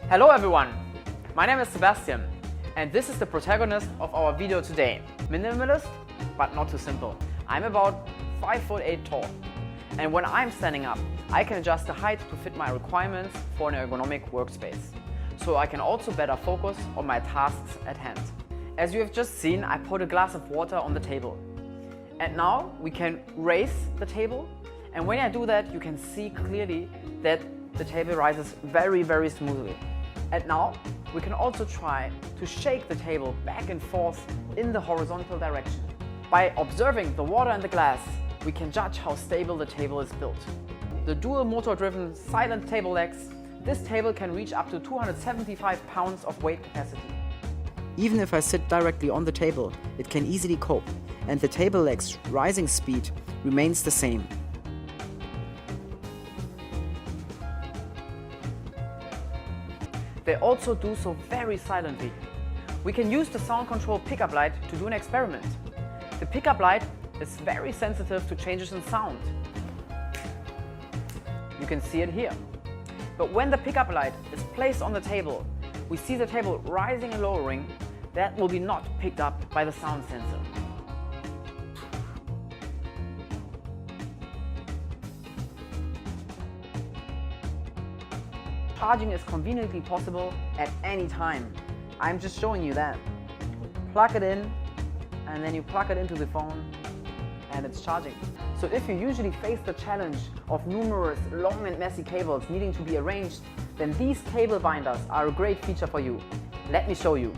Hello everyone, my name is Sebastian and this is the protagonist of our video today. Minimalist, but not too simple. I'm about 5'8" tall, and when I'm standing up, I can adjust the height to fit my requirements for an ergonomic workspace, so I can also better focus on my tasks at hand. As you have just seen, I put a glass of water on the table. And now we can raise the table, and when I do that, you can see clearly that the table rises very, very smoothly. And now we can also try to shake the table back and forth in the horizontal direction. By observing the water and the glass, we can judge how stable the table is built. The dual motor-driven silent table legs, this table can reach up to 275 pounds of weight capacity. Even if I sit directly on the table, it can easily cope, and the table leg's rising speed remains the same. They also do so very silently. We can use the sound control pickup light to do an experiment. The pickup light is very sensitive to changes in sound. You can see it here. But when the pickup light is placed on the table, we see the table rising and lowering. That will be not picked up by the sound sensor. Charging is conveniently possible at any time. I'm just showing you that. Plug it in, and then you plug it into the phone, and it's charging. So if you usually face the challenge of numerous long and messy cables needing to be arranged, then these cable binders are a great feature for you. Let me show you.